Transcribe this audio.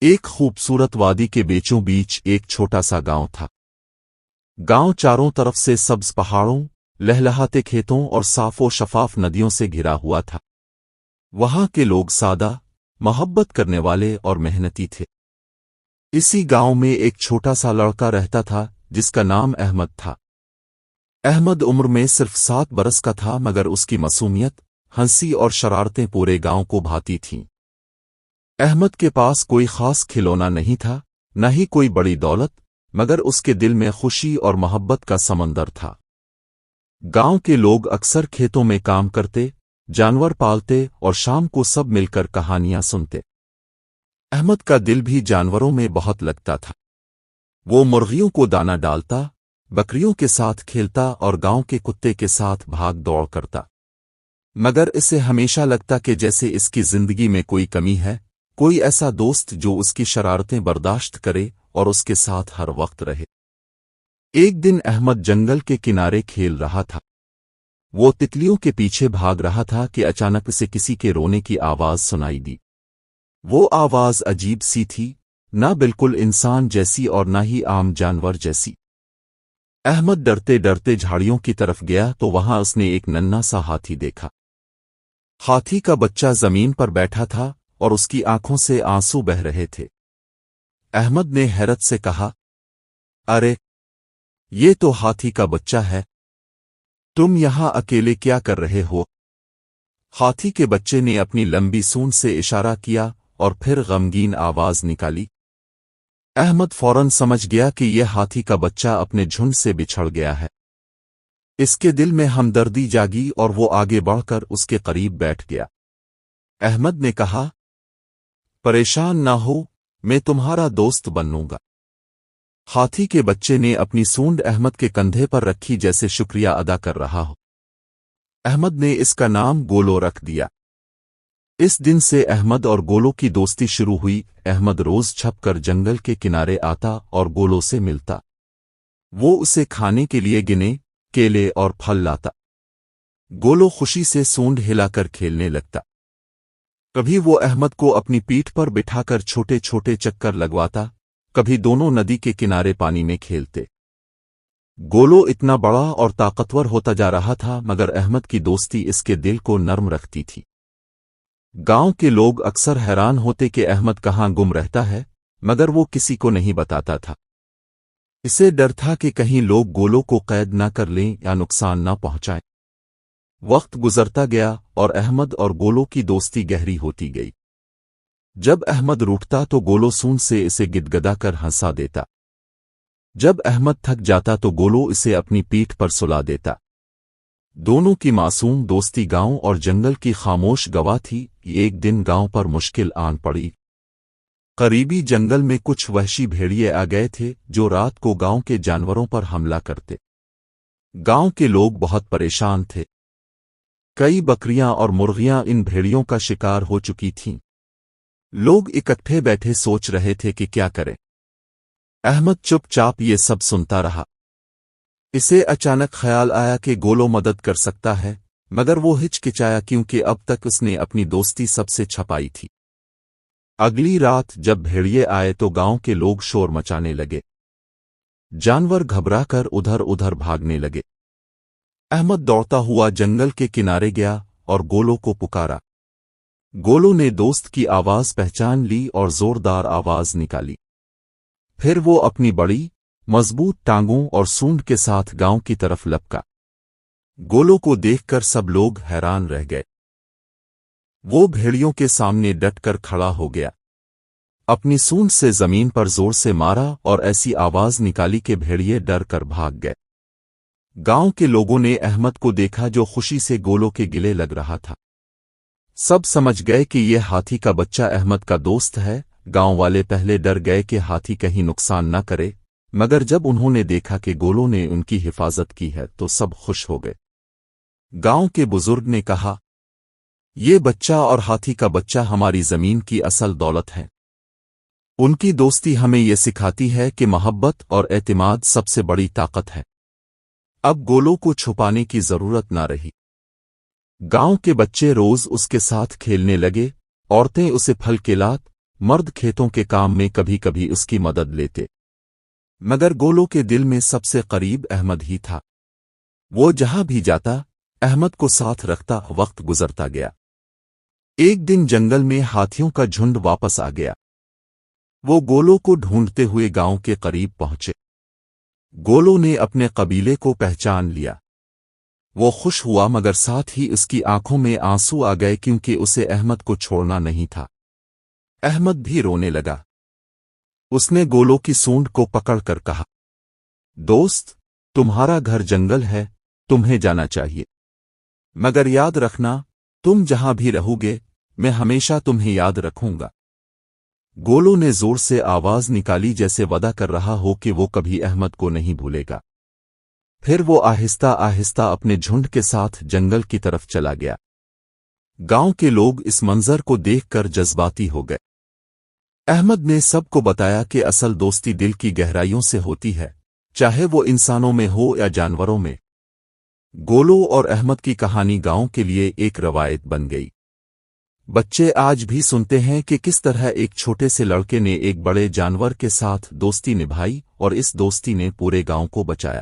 एक खूबसूरत वादी के बीचों बीच एक छोटा सा गांव था। गांव चारों तरफ से सब्ज पहाड़ों, लहलहाते खेतों और साफो शफाफ नदियों से घिरा हुआ था। वहां के लोग सादा, मोहब्बत करने वाले और मेहनती थे। इसी गांव में एक छोटा सा लड़का रहता था जिसका नाम अहमद था। अहमद उम्र में सिर्फ 7 बरस का था, मगर उसकी मासूमियत, हंसी और शरारतें पूरे गांव को भाती थीं। अहमद के पास कोई खास खिलौना नहीं था, न ही कोई बड़ी दौलत, मगर उसके दिल में खुशी और मोहब्बत का समंदर था। गांव के लोग अक्सर खेतों में काम करते, जानवर पालते और शाम को सब मिलकर कहानियां सुनते। अहमद का दिल भी जानवरों में बहुत लगता था। वो मुर्गियों को दाना डालता, बकरियों के साथ खेलता और गांव के कुत्ते के साथ भाग दौड़ करता। मगर इसे हमेशा लगता कि जैसे इसकी जिंदगी में कोई कमी है, कोई ऐसा दोस्त जो उसकी शरारतें बर्दाश्त करे और उसके साथ हर वक्त रहे। एक दिन अहमद जंगल के किनारे खेल रहा था। वो तितलियों के पीछे भाग रहा था कि अचानक से किसी के रोने की आवाज सुनाई दी। वो आवाज अजीब सी थी, ना बिल्कुल इंसान जैसी और ना ही आम जानवर जैसी। अहमद डरते डरते झाड़ियों की तरफ गया तो वहां उसने एक नन्हा सा हाथी देखा। हाथी का बच्चा जमीन पर बैठा था और उसकी आंखों से आंसू बह रहे थे। अहमद ने हैरत से कहा, अरे, ये तो हाथी का बच्चा है। तुम यहां अकेले क्या कर रहे हो? हाथी के बच्चे ने अपनी लंबी सूंड से इशारा किया और फिर गमगीन आवाज निकाली। अहमद फौरन समझ गया कि यह हाथी का बच्चा अपने झुंड से बिछड़ गया है। इसके दिल में हमदर्दी जागी और वो आगे बढ़कर उसके करीब बैठ गया। अहमद ने कहा, परेशान ना हो, मैं तुम्हारा दोस्त बनूंगा। हाथी के बच्चे ने अपनी सूंड अहमद के कंधे पर रखी जैसे शुक्रिया अदा कर रहा हो। अहमद ने इसका नाम गोलो रख दिया। इस दिन से अहमद और गोलो की दोस्ती शुरू हुई। अहमद रोज छपकर जंगल के किनारे आता और गोलो से मिलता। वो उसे खाने के लिए गिने, केले और फल लाता। गोलो खुशी से सूंड हिलाकर खेलने लगता। कभी वो अहमद को अपनी पीठ पर बिठाकर छोटे छोटे चक्कर लगवाता, कभी दोनों नदी के किनारे पानी में खेलते। गोलो इतना बड़ा और ताकतवर होता जा रहा था, मगर अहमद की दोस्ती इसके दिल को नर्म रखती थी। गांव के लोग अक्सर हैरान होते कि अहमद कहाँ गुम रहता है, मगर वो किसी को नहीं बताता था। इसे डर था कि कहीं लोग गोलो को कैद न कर लें या नुकसान न पहुंचाएं। वक्त गुजरता गया और अहमद और गोलो की दोस्ती गहरी होती गई। जब अहमद रूठता तो गोलो सूंड से इसे गिदगदा कर हंसा देता। जब अहमद थक जाता तो गोलो इसे अपनी पीठ पर सुला देता। दोनों की मासूम दोस्ती गांव और जंगल की खामोश गवाह थी। एक दिन गांव पर मुश्किल आन पड़ी। करीबी जंगल में कुछ वहशी भेड़िए आ गए थे जो रात को गांव के जानवरों पर हमला करते। गांव के लोग बहुत परेशान थे। कई बकरियां और मुर्गियां इन भेड़ियों का शिकार हो चुकी थीं। लोग इकट्ठे बैठे सोच रहे थे कि क्या करें। अहमद चुपचाप ये सब सुनता रहा। इसे अचानक ख्याल आया कि गोलो मदद कर सकता है, मगर वो हिचकिचाया क्योंकि अब तक उसने अपनी दोस्ती सबसे छपाई थी। अगली रात जब भेड़िए आए तो गांव के लोग शोर मचाने लगे। जानवर घबराकर उधर उधर भागने लगे। अहमद दौड़ता हुआ जंगल के किनारे गया और गोलो को पुकारा। गोलो ने दोस्त की आवाज पहचान ली और जोरदार आवाज निकाली। फिर वो अपनी बड़ी, मजबूत टांगों और सूंड के साथ गांव की तरफ लपका। गोलो को देखकर सब लोग हैरान रह गए। वो भेड़ियों के सामने डटकर खड़ा हो गया। अपनी सूंड से जमीन पर जोर से मारा और ऐसी आवाज निकाली कि भेड़िए डर कर भाग गए। गांव के लोगों ने अहमद को देखा जो खुशी से गोलो के गिले लग रहा था। सब समझ गए कि यह हाथी का बच्चा अहमद का दोस्त है। गांव वाले पहले डर गए कि हाथी कहीं नुकसान न करे, मगर जब उन्होंने देखा कि गोलो ने उनकी हिफाजत की है तो सब खुश हो गए। गांव के बुजुर्ग ने कहा, ये बच्चा और हाथी का बच्चा हमारी जमीन की असल दौलत है। उनकी दोस्ती हमें ये सिखाती है कि मोहब्बत और एतमाद सबसे बड़ी ताकत है। अब गोलो को छुपाने की जरूरत ना रही। गांव के बच्चे रोज उसके साथ खेलने लगे। औरतें उसे फल केलात, مرد کھیتوں کے کام میں کبھی کبھی اس کی مدد لیتے، مگر گولو کے دل میں سب سے قریب احمد ہی تھا۔ وہ جہاں بھی جاتا احمد کو ساتھ رکھتا، وقت گزرتا گیا۔ ایک دن جنگل میں ہاتھیوں کا جھنڈ واپس آ گیا۔ وہ گولو کو ڈھونڈتے ہوئے گاؤں کے قریب پہنچے۔ گولو نے اپنے قبیلے کو پہچان لیا۔ وہ خوش ہوا، مگر ساتھ ہی اس کی آنکھوں میں آنسو آ گئے، کیونکہ اسے احمد کو چھوڑنا نہیں تھا۔ احمد بھی رونے لگا۔ اس نے گولو کی سونڈ کو پکڑ کر کہا، دوست، تمہارا گھر جنگل ہے، تمہیں جانا چاہیے، مگر یاد رکھنا، تم جہاں بھی رہو گے میں ہمیشہ تمہیں یاد رکھوں گا۔ گولو نے زور سے آواز نکالی، جیسے وعدہ کر رہا ہو کہ وہ کبھی احمد کو نہیں بھولے گا۔ پھر وہ آہستہ آہستہ اپنے جھنڈ کے ساتھ جنگل کی طرف چلا گیا۔ گاؤں کے لوگ اس منظر کو دیکھ کر جذباتی ہو گئے۔ احمد نے سب کو بتایا کہ اصل دوستی دل کی گہرائیوں سے ہوتی ہے، چاہے وہ انسانوں میں ہو یا جانوروں میں۔ گولو اور احمد کی کہانی گاؤں کے لیے ایک روایت بن گئی۔ بچے آج بھی سنتے ہیں کہ کس طرح ایک چھوٹے سے لڑکے نے ایک بڑے جانور کے ساتھ دوستی نبھائی، اور اس دوستی نے پورے گاؤں کو بچایا۔